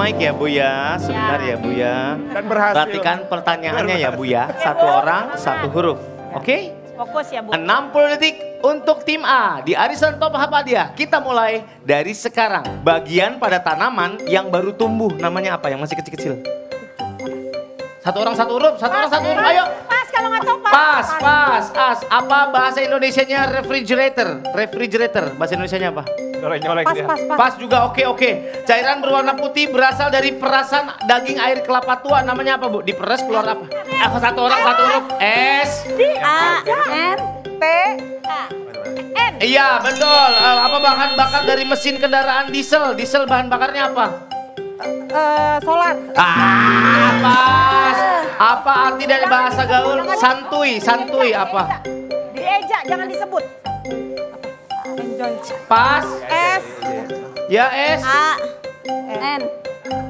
mic ya Bu ya, sebentar ya Bu ya. Dan berhasil. Perhatikan pertanyaannya ya Bu ya, satu orang, satu huruf. Oke? Fokus ya Bu. 60 detik untuk tim A di arisan top hadiah. Kita mulai dari sekarang. Bagian pada tanaman yang baru tumbuh namanya apa? Yang masih kecil-kecil. Satu orang satu huruf, satu orang satu huruf. Ayo. Pas kalau nggak tahu pas. Pas. Apa bahasa Indonesianya refrigerator? Refrigerator, bahasa Indonesianya apa? Nyolek-nyolek dia. Pas juga, oke. Cairan berwarna putih berasal dari perasan daging air kelapa tua. Namanya apa Bu? Diperes keluar apa? Satu orang satu huruf. S. A. N. T. A. N. Iya betul. Apa bahan bakar dari mesin kendaraan diesel? Diesel bahan bakarnya apa? Solar. Pas. Apa arti dari bahasa gaul? Santuy apa? Dieja, jangan disebut. Pas. S. Ya S. A. N.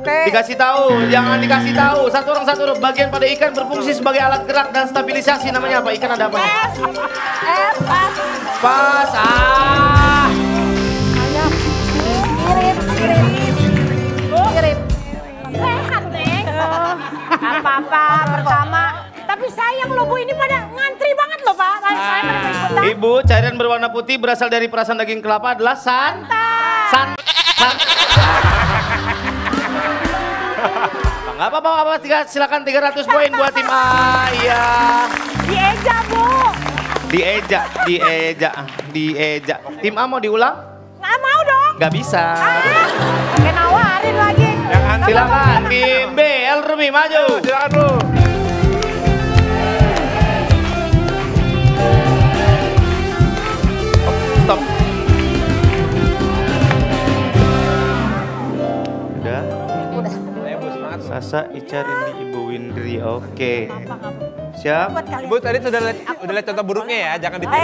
T. Dikasih tahu, jangan dikasih tahu. Satu orang satu huruf. Bagian pada ikan berfungsi sebagai alat gerak dan stabilisasi. Namanya apa? Ikan ada apa? S. F. Pas. Pas. Kirim. Sehat, Neng. Apa-apa pertama. Tapi sayang loh Bu, ini pada ngantri banget loh Pak. Saya pada mau ikutan. Ibu, cairan berwarna putih berasal dari perasan daging kelapa adalah santan. Nggak apa-apa, silakan 300 poin buat tim A. Iya. Dieja Bu. Dieja. Tim A mau diulang? Nggak mau dong. Nggak bisa. Pakai nawarin lagi. Silakan tim B, El Rumi maju. Silakan Bu. Stop. Udah. Sasa, Ica, Rindi, Ibu Windri. Oke. Siap? Bu tadi sudah lihat contoh buruknya ya, jangan ditiru.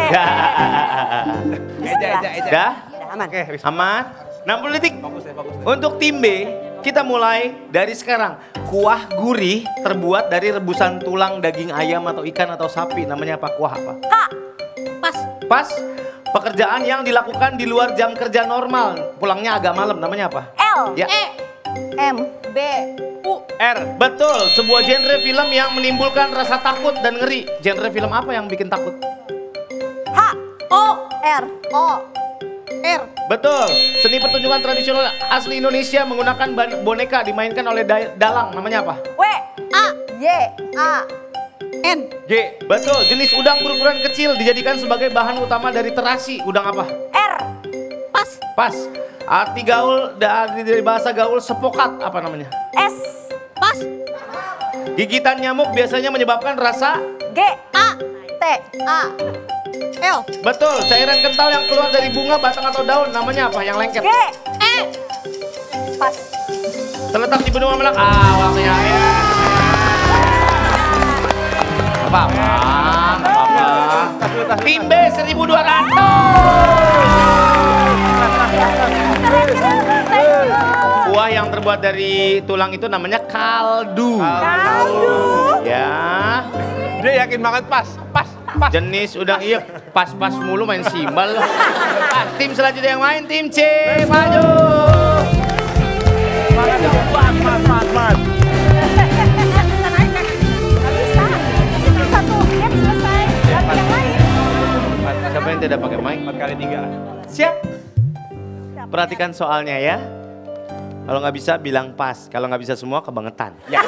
Eja. Udah? Aman. Oke, Aman? 60 detik. fokus deh. Untuk tim B, kita mulai dari sekarang. Kuah gurih terbuat dari rebusan tulang daging ayam atau ikan atau sapi. Namanya apa? Kuah apa? Kak. Pas. Pas. Pekerjaan yang dilakukan di luar jam kerja normal. Pulangnya agak malam. Namanya apa? L. Ya. E. M. B. U. R. Betul. Sebuah genre film yang menimbulkan rasa takut dan ngeri. Genre film apa yang bikin takut? H. O. R. O. R. Betul. Seni pertunjukan tradisional asli Indonesia menggunakan boneka dimainkan oleh dalang. Namanya apa? W. A. Y. A. N. G. Betul. Jenis udang berukuran kecil dijadikan sebagai bahan utama dari terasi. Udang apa? R. Pas. Pas. Arti gaul dari bahasa gaul sepokat apa namanya? S. Pas. Gigitan nyamuk biasanya menyebabkan rasa. G. A. T. A. L. Betul. Cairan kental yang keluar dari bunga, batang atau daun namanya apa? Yang lengket. G. E. Pas. Terletak di benua Melak. Waktunya habis. Apa-apa. Tim B 1200. Kuah yang terbuat dari tulang itu namanya kaldu. Ya. Dia yakin banget pas. Jenis udang iya pas-pas mulu main simbal. Tim selanjutnya yang main tim C maju. Mas. Siapa yang tidak pakai mic? 4 kali 3. Siap. Perhatikan soalnya ya. Kalau nggak bisa bilang pas. Kalau nggak bisa semua kebangetan. Ya.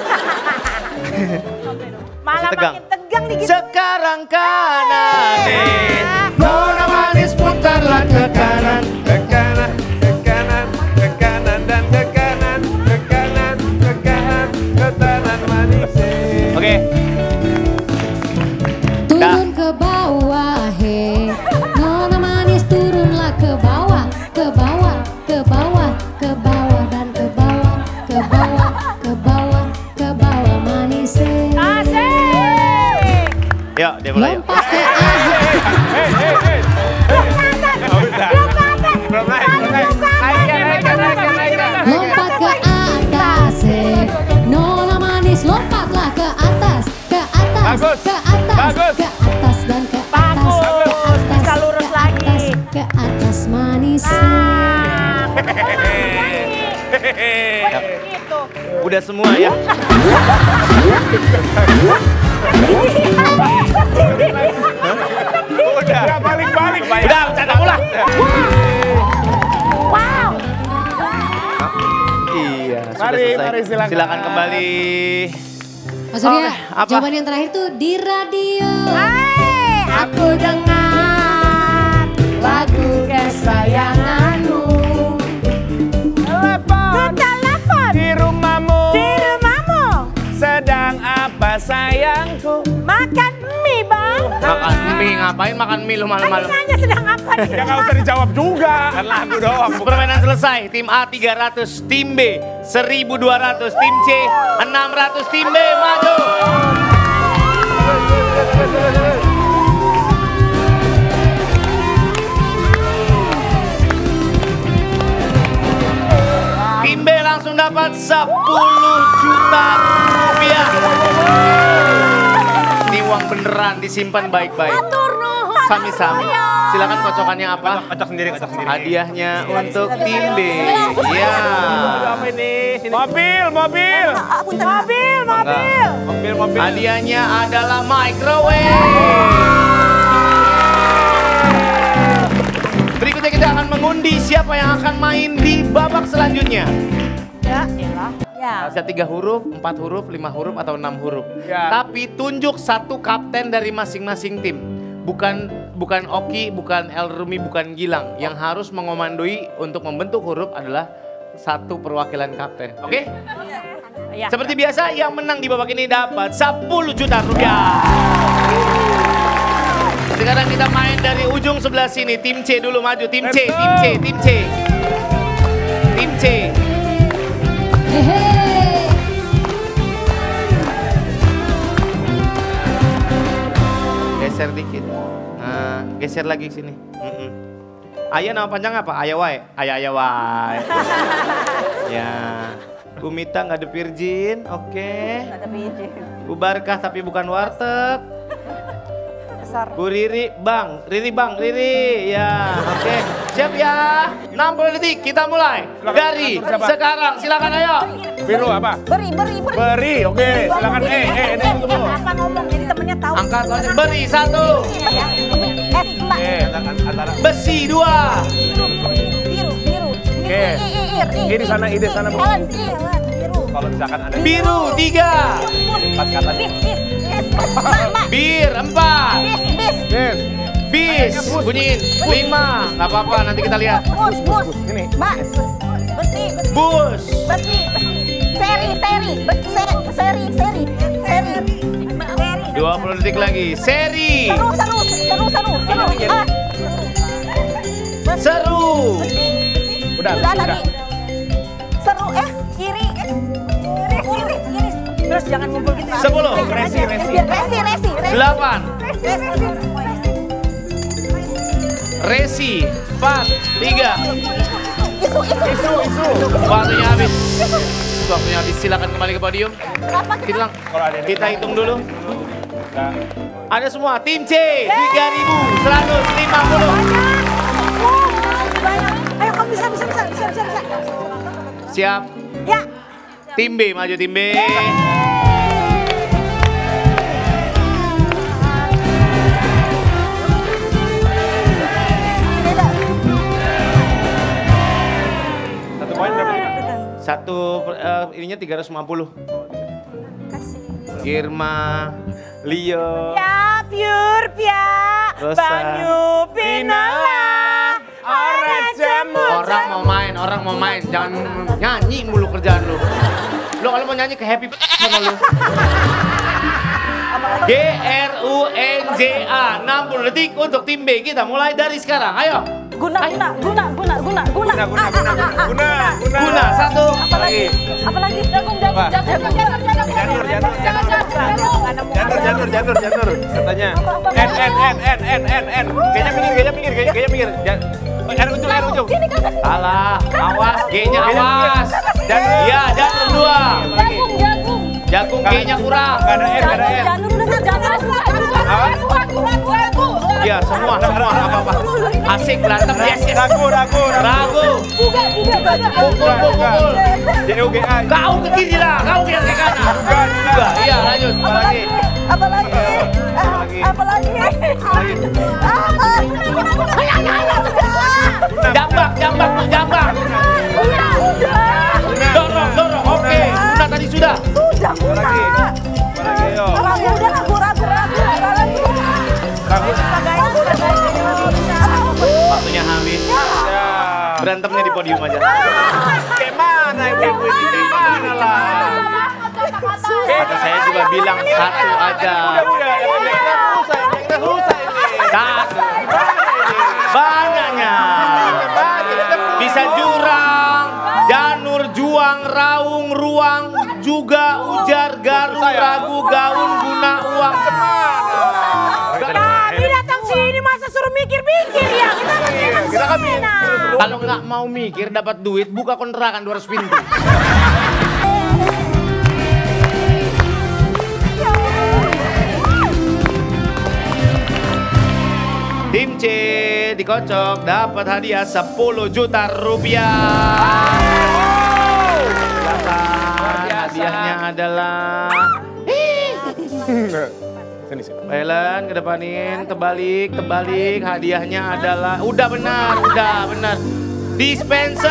Malah tegang. makin tegang nih gitu. Sekarang kanan nih. Nona manis putarlah ke kanan. Ke kanan, ke kanan, ke kanan dan ke kanan, ke kanan, ke kanan, ke kanan manis. Oke. Turun ke bawah, he. Nona manis turunlah ke bawah, ke bawah, ke bawah, ke bawah dan ke bawah, ke bawah, ke bawah, ke bawah manis. Asik. Yuk, dia mulai. Yuk. Lompat ke atas. Belum naik. Lompat ke atas, he. Nona manis lompatlah ke atas, ke atas, Bagus. ke atas, Bagus. ke atas dan ke atas, Bagus. ke atas, Bisa lurus ke lagi. atas, ke atas manis. Nah, betul lagi. Gitu. Udah semua ya. Udah balik-balik. Udah, bercanda pula. Wow. Iya, sudah Mari, selesai. mari, silakan. Silakan kembali. Mas Surya, Oke, apa? jawaban yang terakhir tuh di radio. Hai, aku dengar lagu kesayanganmu. Telepon Telepon di rumahmu. di rumahmu. Sedang apa sayangku? Makan mie, Bang. Makan mie, ngapain makan mie lu malam-malam? Nanya sedang apa nih? Ya nggak usah dijawab juga. Kan lagu doang. Permainan selesai. Tim A 300, tim B 1.200, tim C 600, tim B maju. Tim B langsung dapat 10 juta rupiah. Ini uang beneran disimpan baik-baik. Atur nuhun. Sami-sami. Silakan kocokannya apa? Kocok sendiri. Hadiahnya untuk tim B. Iya. Apa ini? Mobil. Mobil. Hadiahnya adalah microwave. Berikutnya kita akan mengundi siapa yang akan main di babak selanjutnya. Ya, elah. Ya. Bisa 3 huruf, 4 huruf, 5 huruf, atau 6 huruf. Ya. Tapi tunjuk satu kapten dari masing-masing tim. Bukan Oki, bukan El Rumi, bukan Gilang. Yang harus mengomandoi untuk membentuk huruf adalah satu perwakilan kapten. Oke? Ya. Seperti biasa, yang menang di babak ini dapat 10 juta rupiah. Sekarang kita main dari ujung sebelah sini. Tim C dulu maju. Tim C. Hehe. Geser dikit. Nah, geser lagi sini. Ayah nama panjang apa? Ayah Wai. Ayah Wai. Ya. Bu Mita nggak ada virgin, oke. Ada biji. Bu Barkah tapi bukan warteg. Besar. Bu Riri, Riri. Ya, oke. Siap ya. 60 detik kita mulai. Dari sekarang, silakan ayo. Biru apa? Beri. Oke. Silakan. Ini tunggu. Apa ngomong jadi temennya tahu. Angkat wajah. Beri 1. Mbak. Antara. Besi 2. Biru. Oke. Ini sana Bu. Biru. Kalau misalkan ada Biru 3. 4 kata. Bir 4. Yes. Bis. Bunyiin. 5. Nggak apa-apa, nanti kita lihat. Bus. Ini. Mbak. Besi. Bus. Seri. 20 detik lagi. Seri. Seru. Udah. Tadi. Seru kiri. Terus jangan ngumpul gitu. 10. Resi. 8. Resi. 4. 3. Isu. Waktunya habis. Silakan kembali ke podium. Kita hitung dulu. Ada semua. Tim C 3.150. Ayo kamu bisa. Siap. Ya. Tim B maju tim B. Satu poin berapa? Satu ininya 350. Girma, Leo, Ya, pure pia. Rosa. Banyu pinola. Orang mau main, jangan nyanyi mulu kerjaan lu. Lu kalau mau nyanyi ke happy sama lu. GRUNJA 60 detik untuk tim B. Kita mulai dari sekarang. Ayo. Guna. Guna 1. Apalagi jagung. Janur katanya. N. Kayaknya minggir. R ujung. Salah. Awas, G-nya awas. Ya, janur 2. Jagung G-nya kurang. Gak ada N. Ya, semua apa-apa. Asik berantem. Yes. Ragu. Juga. Pukul. JUGA. Kau ke kiri lah, kau yang ke kanan. Juga, iya lanjut. Apalagi? Jambak. Dorong, oke. Sudah tadi sudah. Apalagi? Yo. Waktunya habis. Berantemnya di podium aja. Gimana ibu ini? Gimana lah? Kata saya juga bilang satu aja. Kita susah ini. Satu. Banyaknya. Bisa jurang, janur, juang, raung, ruang, juga ujar, garu, ragu, gaun, guna, uang. Tadi datang sini masa suruh mikir-mikir ya. Kita kan Kalau nggak mau mikir dapat duit, buka kontrakan 200 pintu. Tim C dikocok dapat hadiah 10 juta rupiah. Silakan, hadiahnya adalah Thailand, kedepanin, terbalik. Hadiahnya adalah udah benar. Dispenser.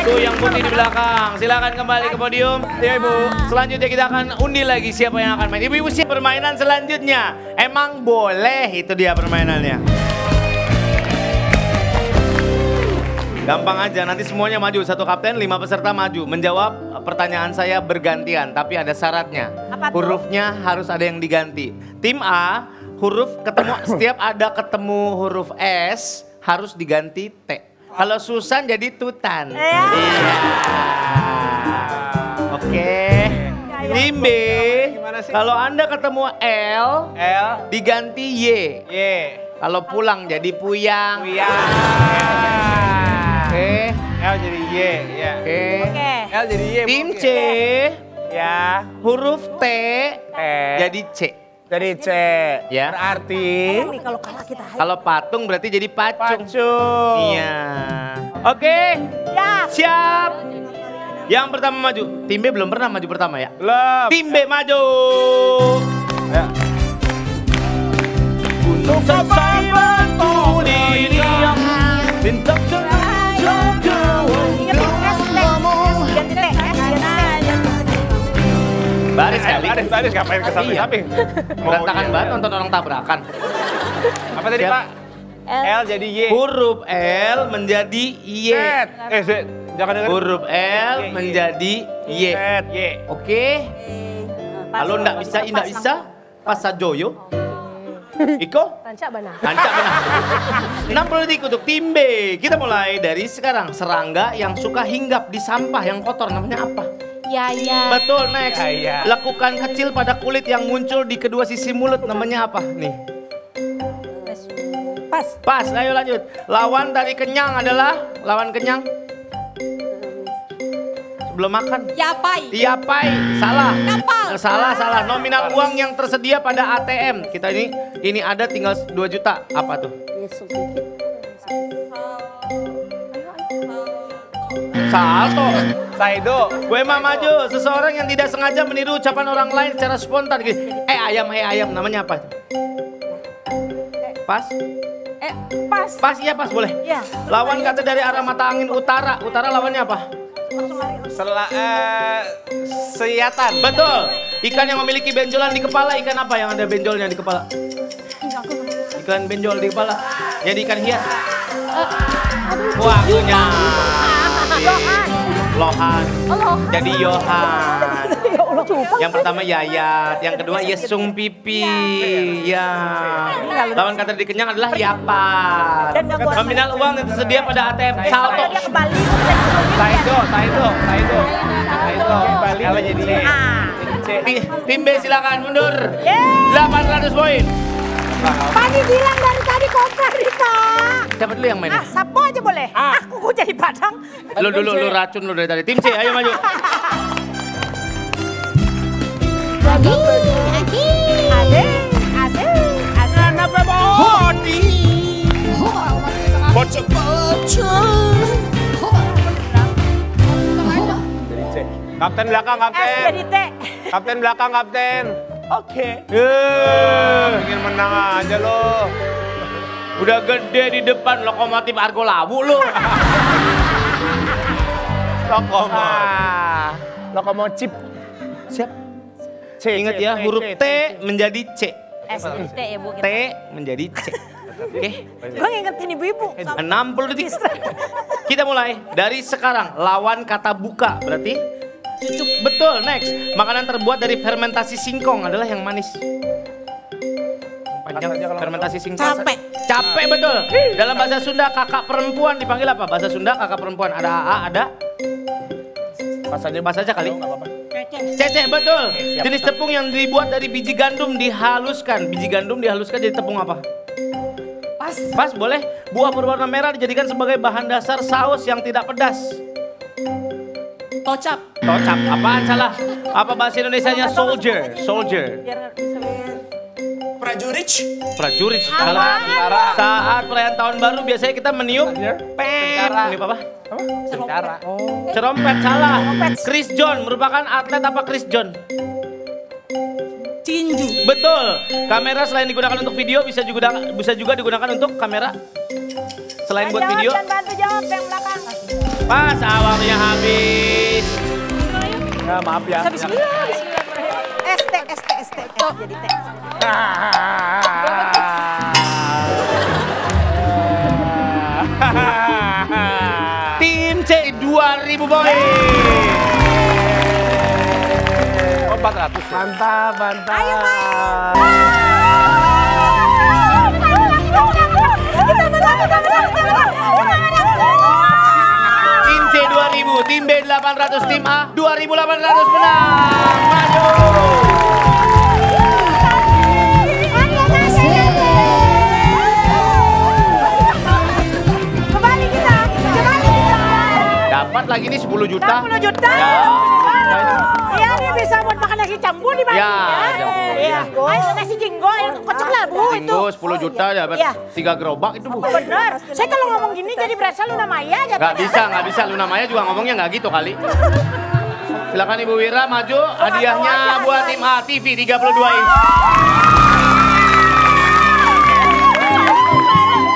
Tuh yang putih di belakang. Silakan kembali ke podium. Ya Ibu. Selanjutnya kita akan undi lagi siapa yang akan main. Ibu-ibu siap permainan selanjutnya. Emang boleh, itu dia permainannya. Gampang aja, nanti semuanya maju. Satu kapten, 5 peserta maju. Menjawab pertanyaan saya bergantian, tapi ada syaratnya. Apa tuh? Hurufnya harus ada yang diganti. Tim A, huruf setiap ada ketemu huruf S, harus diganti T. Kalau Susan jadi Tutan. Iya. Oke. Tim B, kalau Anda ketemu L, diganti Y. Kalau pulang jadi Puyang. Oke. L jadi Y, ya. Oke. L jadi Y. Tim C, Ya. huruf T jadi C. Jadi C. Ya. Berarti Nih kalau kalah kita. Kalau patung berarti jadi pacung. pacung. Iya. Oke. Ya. Siap. Yang pertama maju. Tim B belum pernah maju pertama ya. Belum. Tim B maju. Ya. Gunung selesai berdiri. Bintang baris kali. Baris ngapain ke samping-samping? Berantakan banget nonton orang tabrakan. Apa tadi Siap. Pak? L jadi Y. Huruf L menjadi Y. Z. Jangan dengar. Huruf L menjadi Y. Z. Y. Oke. Kalau enggak bisa, Pasa Joyo. Iko? Rancak benar. Rancak benar. 60 detik untuk tim B. Kita mulai dari sekarang. Serangga yang suka hinggap di sampah yang kotor namanya apa? Ya. Betul, next. Ya. Lekukan kecil pada kulit yang muncul di kedua sisi mulut namanya apa? Nih. Pas, ayo lanjut. Lawan dari kenyang adalah? Lawan kenyang? Sebelum makan? Yapai. Salah. Kapal. Salah. Nominal uang yang tersedia pada ATM. Kita ini ada tinggal 2 juta. Apa tuh? Salto. Saido. Gue mah maju. Seseorang yang tidak sengaja meniru ucapan orang lain secara spontan. Gitu. Ayam. Namanya apa? Pas? Pas, iya pas boleh. Ya. Lawan kata dari arah mata angin utara. Utara lawannya apa? Seyatan. Betul. Ikan yang memiliki benjolan di kepala. Ikan apa yang ada benjolnya di kepala? Ikan benjol di kepala. Jadi ikan hias. Waktunya. Lohan. Jadi Yohan. Yang pertama Yayat, yang kedua Yesung Pipi. Ya. Lawan kata dikenyang adalah Yapat. Nominal uang yang tersedia pada ATM salto. Dia kembali. Saido. Kalau jadi Tim B silakan mundur. 800 poin. Pani bilang dari tadi koper nih Pak. Siapa dulu yang main? Sapo aja boleh. Aku jadi padang. Lu racun lu dari tadi. Tim C, ayo maju. Asik. Bocok. Kapten belakang, S kapten. jadi T. Kapten belakang, kapten. Oke. Ingin menang aja lo. Udah gede di depan lokomotif Argo Lawu lu. Lokomotif. Siap. C. Ingat ya, huruf T menjadi C. S jadi T ya Bu. T menjadi C. Oke. Gue ngingetin ibu-ibu. 60 detik. Kita mulai dari sekarang. Lawan kata buka, berarti cucuk. Betul, next. Makanan terbuat dari fermentasi singkong adalah yang manis. Panjang fermentasi singkong. Capek. Capek, betul. Dalam bahasa Sunda kakak perempuan dipanggil apa? Bahasa Sunda kakak perempuan ada AA, ada pas aja kali. Cece, betul. Jenis tepung yang dibuat dari biji gandum dihaluskan. Biji gandum dihaluskan jadi tepung apa? Pas, boleh. Buah berwarna merah dijadikan sebagai bahan dasar saus yang tidak pedas. Tocap. Tocap, apaan salah? Apa bahasa Indonesianya soldier? Soldier. Prajurit. Prajurit. Saat perayaan tahun baru biasanya kita meniup pet. Meniup apa? Tentara. Cerompet, salah. Chris John merupakan atlet apa Chris John? Tinju. Betul. Kamera selain digunakan untuk video bisa juga digunakan untuk kamera. Selain buat video. Jangan bantu jawab yang belakang. Pas, awalnya habis. Ya, maaf ya. Bismillah. ST. S jadi T. Tim C 2000 poin. Oh, 400. Mantap, mantap. Ayo Kita Tim C 2000, tim B 800, tim A 2800 menang. Maju. Kembali kita. Dapat lagi nih 10 juta. 10 juta. Iya, dia bisa buat makan nasi campur di Bali. Ya, Iya. Ayo nasi jinggo, yang kocok lah Bu itu. Itu 10 juta dapat Iya. 3 gerobak itu Bu. Bener. Saya kalau ngomong gini jadi berasa Luna Maya aja. Nggak bisa. Luna Maya juga ngomongnya nggak gitu kali. Silakan Ibu Wira maju. Hadiahnya buat tim A TV 32 inch.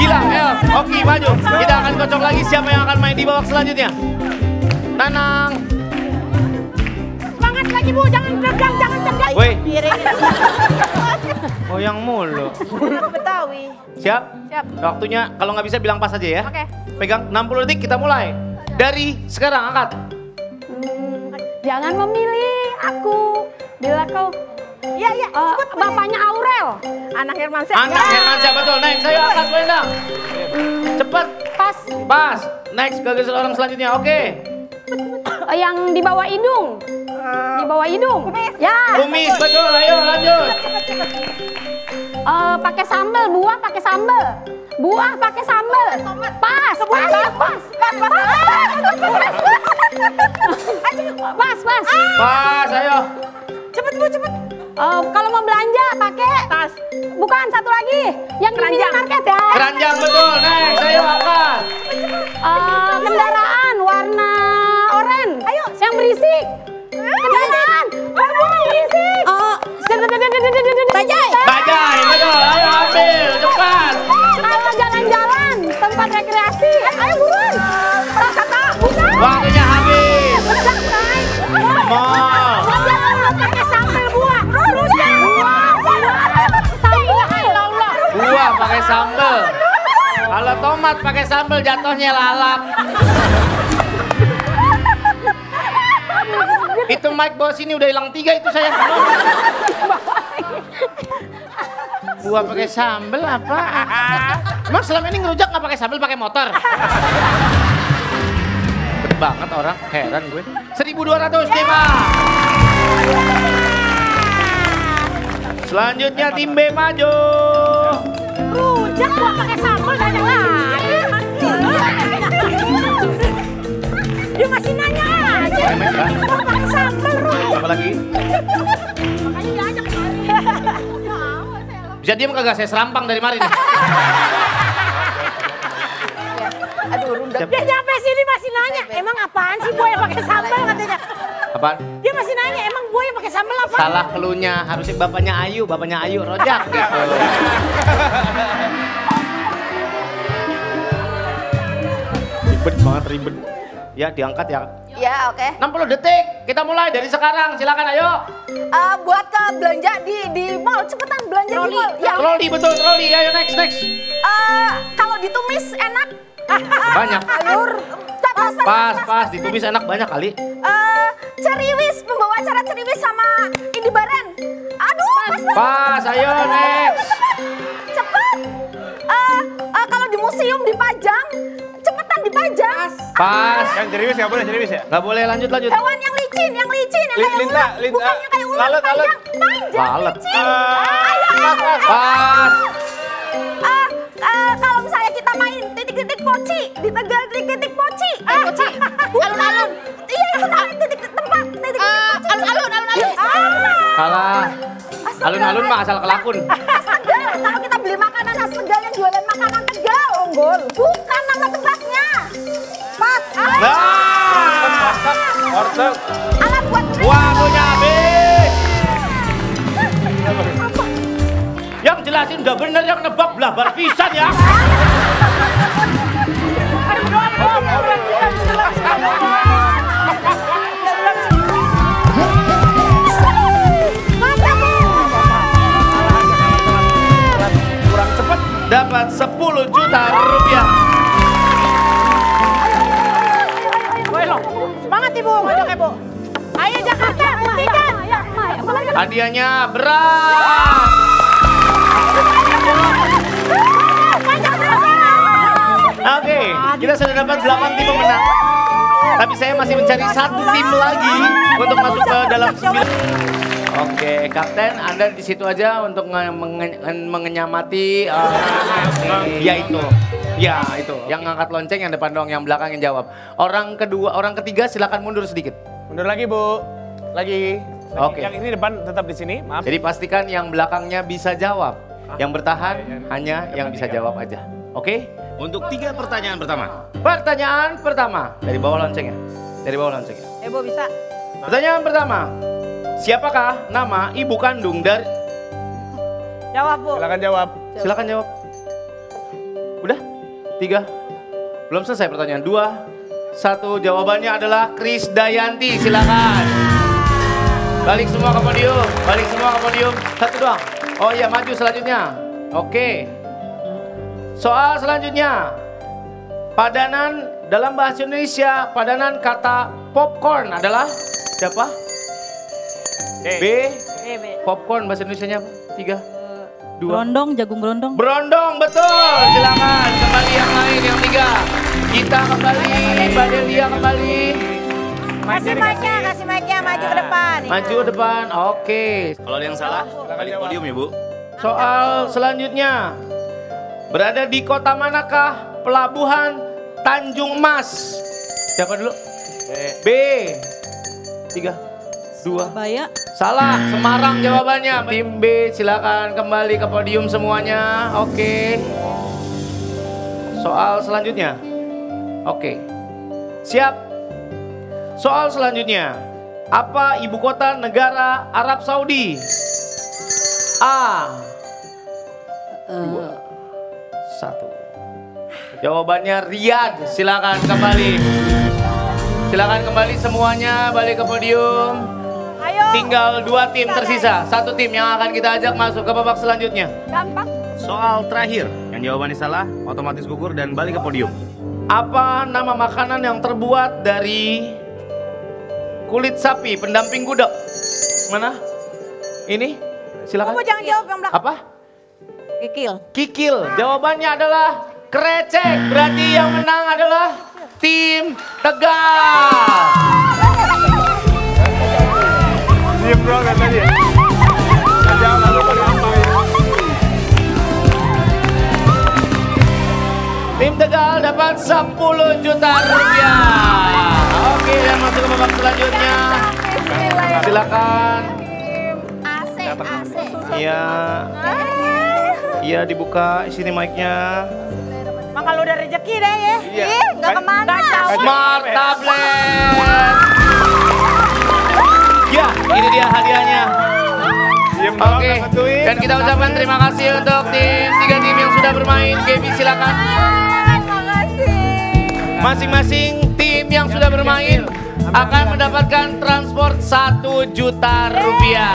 Gila, El. Oke, maju. Kita akan kocok lagi siapa yang akan main di babak selanjutnya. Nanang. Semangat lagi Bu, jangan tegang, jangan tegang. Woi. Piring. Goyang mulu. Anak Betawi. Siap? Siap. Waktunya kalau nggak bisa bilang pas aja ya. Oke. Pegang 60 detik kita mulai. Dari sekarang angkat. Jangan memilih aku bila kau Iya, sebut bapaknya Aurel. anak Hermansyah. Anak Hermansyah betul. Next, saya angkat Bu Endang. Cepet. Pas. Next, ke orang selanjutnya. Oke. Yang di bawah hidung. Di bawah hidung. Ya. Kumis, betul. Ayo lanjut. Pakai sambal, buah pakai sambal. Buah pakai sambal. Pas. Pas, ayo. Cepet Bu, cepet. Kalau mau belanja pakai Tas. bukan satu lagi yang di minimarket ya. Keranjang betul. Next, ayo angkat. Kendaraan warna oranye. Ayo, yang berisik. Kendaraan warna berisik. Bajai. Bajai, betul. Ayo ambil, cepat. Kalau jalan-jalan, tempat rekreasi. Ayo buruan. Kata, bukan. Waktunya habis. Bukan, Say. Mall. Jalan pakai sambal buah. Buah pakai sambal. Kalau tomat pakai sambal jatuhnya lalap. Itu mic bawah sini udah hilang 3 itu saya. Buah pakai sambal apa? Emang selama ini ngerujak nggak pakai sambal, pakai motor? Bener banget orang, heran gue. 1.200 tim A. Selanjutnya tim B maju. Rujak gua pakai sambal gak ada lagi. Dia masih nanya aja. Remek kan? Gua pakai sambal rujak. Apa lagi? Makanya diajak kemarin. Bisa diem kagak? Saya serampang dari kemarin. Aduh, Runda. Dia nyampe sini masih nanya, emang apaan sih Bu yang pakai sambal katanya. Apaan? Dia masih nanya, emang gue yang pakai sambal apa? Salah kelunya, harusnya bapaknya Ayu Rojak gitu. Ribet banget, ribet. Ya, diangkat ya. Ya, oke. 60 detik, kita mulai dari sekarang, silakan ayo. Buat ke belanja di mall, cepetan belanja di mall. Ya. Troli, betul, troli, ayo next. Kalau ditumis enak. Banyak. Sayur. Pas, ditumis enak banyak kali. Ceriwis, pembawa acara ceriwis sama Indi Baren. Aduh, Pas, ayo next. cepet. Kalau di museum dipajang, cepetan dipajang. Pas. Yang ceriwis nggak boleh ceriwis ya? Nggak boleh, lanjut. Hewan yang licin, yang kayak Linta, ular. Bukannya kayak ular, lalat. panjang, Lalat. licin. Pas. Kalau misalnya kita main titik-titik poci, di Tegal titik-titik poci. Poci, alun-alun. Iya, itu namanya titik-titik tempat, titik-titik poci. Alun-alun. Salah. Alun-alun mah asal kelakun. Khas Tegal, kalau kita beli makanan khas Tegal yang jualan makanan Tegal, Unggul. Bukan nama tempatnya. Pas. Wortel. Alat buat Waktunya habis. Yang jelasin udah bener, yang nebak blabar pisan ya. Kurang cepet. Dapat 10 juta rupiah. Semangat ibu, ngajak ibu. Ayo Jakarta, buktikan. Hadiahnya beras. Oke, kita sudah dapat 8 tim pemenang. Tapi saya masih mencari 1 tim lagi untuk masuk ke dalam 9. Oke, Kapten, Anda di situ aja untuk mengenyamati ya itu. Ya, itu. Yang ngangkat lonceng yang depan doang, yang belakang yang jawab. Orang ketiga silakan mundur sedikit. Mundur lagi, Bu. Lagi. Oke. Yang ini depan tetap di sini, maaf. Jadi pastikan yang belakangnya bisa jawab. Yang bertahan hanya yang bisa jawab aja. Oke? Untuk 3 pertanyaan pertama. Pertanyaan pertama. Dari bawah loncengnya. Ibu bisa. Pertanyaan pertama. Siapakah nama ibu kandung dari... Jawab bu. Silakan jawab. Silakan jawab. Udah? 3. Belum selesai pertanyaan. 2, 1. Jawabannya adalah Krisdayanti. Silakan. Balik semua ke podium. 1 doang. Oh iya, maju selanjutnya. Oke. Soal selanjutnya. Padanan dalam bahasa Indonesia, padanan kata popcorn adalah siapa? B. Popcorn bahasa Indonesianya apa? 3, 2. Berondong, jagung berondong. Berondong, betul. Silakan kembali yang lain, yang 3. Kita kembali, Mbak Delia kembali. Kasih mic-nya, maju ke depan. Maju depan, oke. Kalau ada yang salah, balik podium ya Bu. Soal selanjutnya. Berada di kota manakah pelabuhan Tanjung Mas? Siapa dulu? B. 3, 2. Surabaya. Salah, Semarang jawabannya. Tim B silakan kembali ke podium semuanya. Oke. Soal selanjutnya. Oke. Siap. Soal selanjutnya. Apa ibu kota negara Arab Saudi? A. 2, 1. Jawabannya Riyadh. Silakan kembali. Silakan kembali semuanya, balik ke podium. Ayo. Tinggal 2 tim tersisa. 1 tim yang akan kita ajak masuk ke babak selanjutnya. gampang. Soal terakhir, yang jawabannya salah, otomatis gugur dan balik ke podium. Apa nama makanan yang terbuat dari kulit sapi pendamping gudeg? Mana? Ini? Silakan. Kamu jangan jawab yang belakang. Apa? Kikil. Kikil. Jawabannya adalah krecek. Berarti yang menang adalah tim Tegal. Diem bro, kan tadi. Jawab lalu pada apa ya? Tim Tegal dapat 10 juta rupiah. Oke, dan masuk ke babak selanjutnya. Silakan. AC. Iya. Iya, dibuka sini mic-nya. Mak kalau udah rezeki deh ya. Iya. Ih, nggak kemana. Smart tablet. Oke, dan kita ucapkan terima kasih untuk tiga tim yang sudah bermain. Gaby silakan. Masing-masing tim yang sudah bermain akan mendapatkan transport 1 juta rupiah.